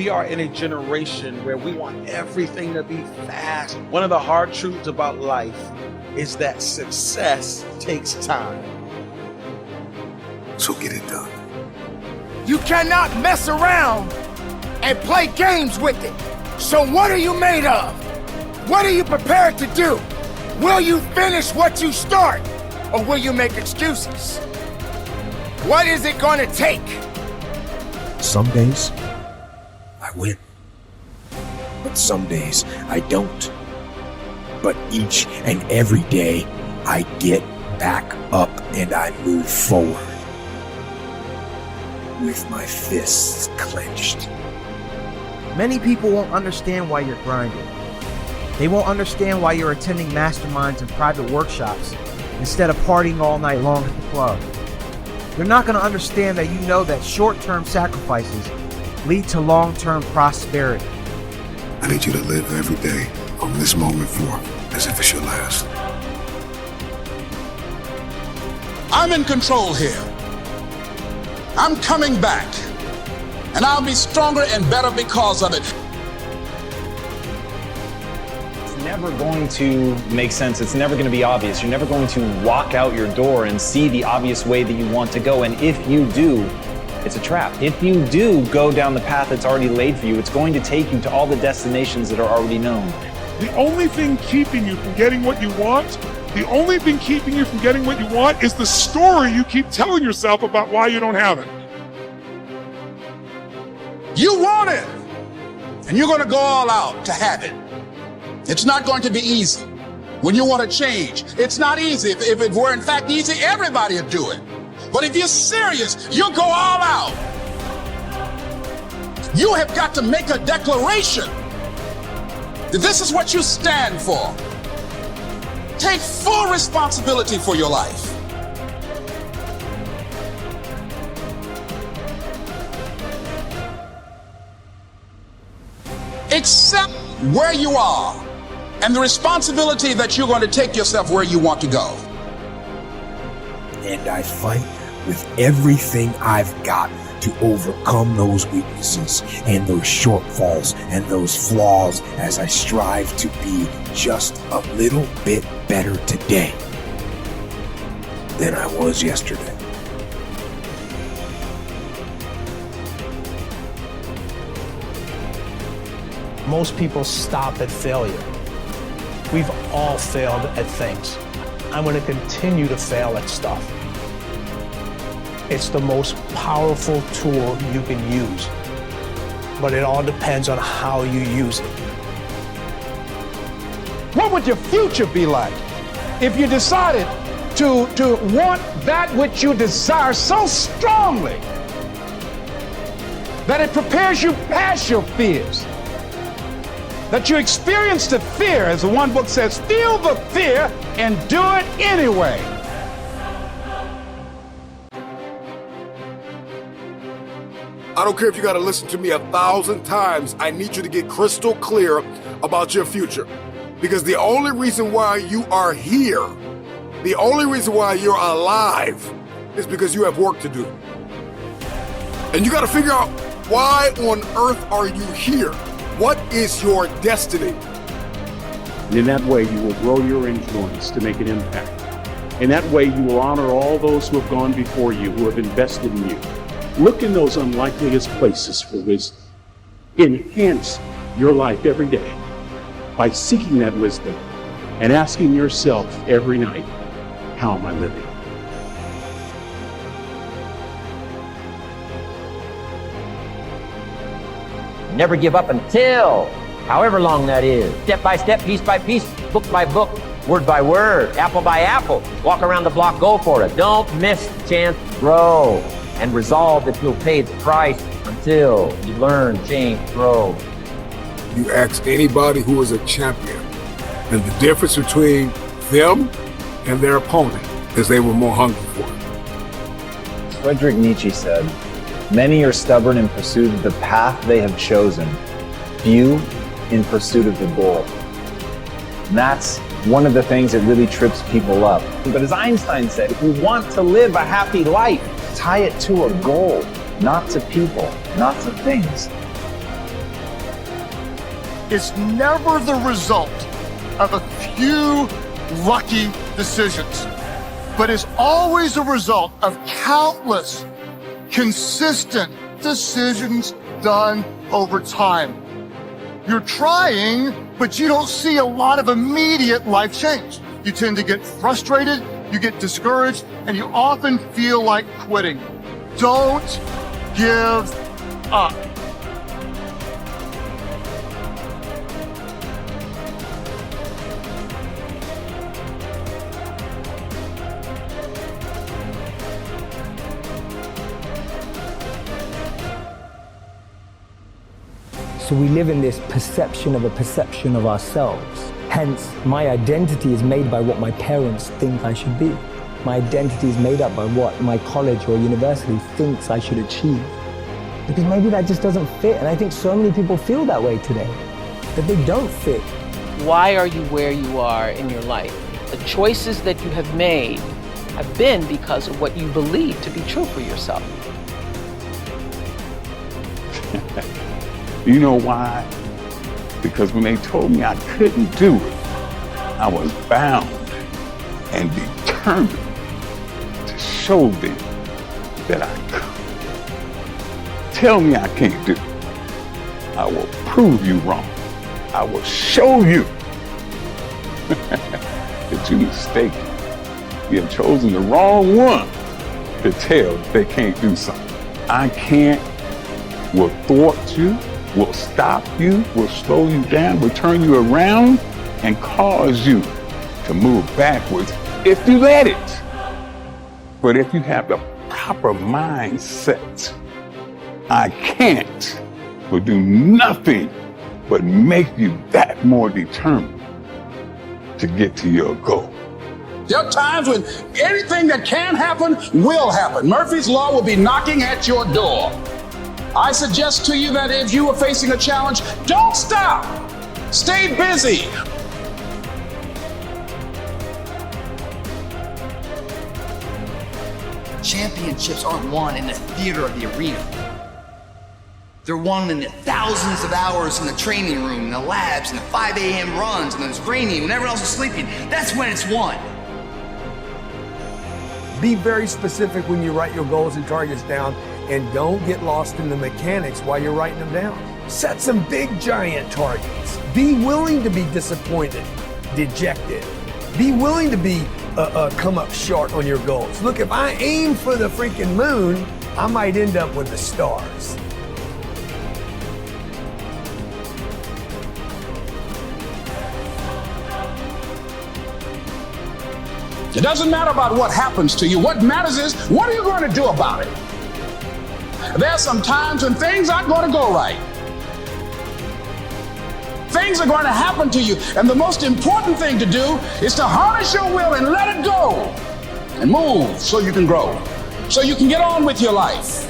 We are in a generation where we want everything to be fast. One of the hard truths about life is that success takes time. So get it done. You cannot mess around and play games with it. So what are you made of? What are you prepared to do? Will you finish what you start, or will you make excuses? What is it going to take? Some days, I win. But some days, I don't. But each and every day, I get back up and I move forward. With my fists clenched. Many people won't understand why you're grinding. They won't understand why you're attending masterminds and private workshops instead of partying all night long at the club. They're not going to understand that you know that short-term sacrifices lead to long-term prosperity. I need you to live every day from this moment forward as if it's your last. I'm in control here. I'm coming back. And I'll be stronger and better because of it. It's never going to make sense. It's never going to be obvious. You're never going to walk out your door and see the obvious way that you want to go. And if you do, it's a trap. If you do go down the path that's already laid for you, it's going to take you to all the destinations that are already known. The only thing keeping you from getting what you want, is the story you keep telling yourself about why you don't have it. You want it, and you're going to go all out to have it. It's not going to be easy. When you want to change, it's not easy. If it were in fact easy, everybody would do it. But if you're serious, you'll go all out. You have got to make a declaration that this is what you stand for. Take full responsibility for your life. Accept where you are and the responsibility that you're going to take yourself where you want to go. And I fight with everything I've got to overcome those weaknesses and those shortfalls and those flaws as I strive to be just a little bit better today than I was yesterday. Most people stop at failure. We've all failed at things. I'm going to continue to fail at stuff. It's the most powerful tool you can use, but it all depends on how you use it. What would your future be like if you decided to want that which you desire so strongly that it prepares you past your fears? That you experience the fear, as the one book says, feel the fear and do it anyway. I don't care if you got to listen to me 1,000 times. I need you to get crystal clear about your future. Because the only reason why you are here, the only reason why you're alive is because you have work to do. And you got to figure out, why on earth are you here? What is your destiny? And in that way, you will grow your influence to make an impact. In that way, you will honor all those who have gone before you, who have invested in you. Look in those unlikeliest places for wisdom. Enhance your life every day by seeking that wisdom and asking yourself every night, how am I living? Never give up until, however long that is. Step by step, piece by piece, book by book, word by word, apple by apple. Walk around the block, go for it. Don't miss the chance to grow. And resolve that you'll pay the price until you learn, change, grow. You ask anybody who is a champion, and the difference between them and their opponent is they were more hungry for it. Friedrich Nietzsche said, "Many are stubborn in pursuit of the path they have chosen, few in pursuit of the goal." And that's one of the things that really trips people up. But as Einstein said, if we want to live a happy life, tie it to a goal, not to people, not to things. is never the result of a few lucky decisions, but is always a result of countless, consistent decisions done over time. You're trying, but you don't see a lot of immediate life change. You tend to get frustrated, you get discouraged, and you often feel like quitting. Don't give up. So we live in this perception of ourselves. Hence, my identity is made by what my parents think I should be. My identity is made up by what my college or university thinks I should achieve. Because maybe that just doesn't fit, and I think so many people feel that way today, that they don't fit. Why are you where you are in your life? The choices that you have made have been because of what you believe to be true for yourself. You know why? Because when they told me I couldn't do it, I was bound and determined to show them that I could. Tell me I can't do it. I will prove you wrong. I will show you that you're mistaken. You have chosen the wrong one to tell that they can't do something. I can't, will thwart you, will stop you, will slow you down, will turn you around and cause you to move backwards if you let it. But if you have the proper mindset, I can't will do nothing but make you that more determined to get to your goal. There are times when anything that can happen will happen. Murphy's Law will be knocking at your door. I suggest to you that if you are facing a challenge, don't stop. Stay busy. Championships aren't won in the theater of the arena. They're won in the thousands of hours in the training room, in the labs, in the 5 a.m. runs, and it's raining, when everyone else is sleeping. That's when it's won. Be very specific when you write your goals and targets down, and don't get lost in the mechanics while you're writing them down. Set some big, giant targets. Be willing to be disappointed, dejected. Be willing to be come up short on your goals. Look, if I aim for the freaking moon, I might end up with the stars. It doesn't matter about what happens to you. What matters is, what are you going to do about it? There are some times when things aren't going to go right. Things are going to happen to you, and the most important thing to do is to harness your will and let it go and move so you can grow, so you can get on with your life.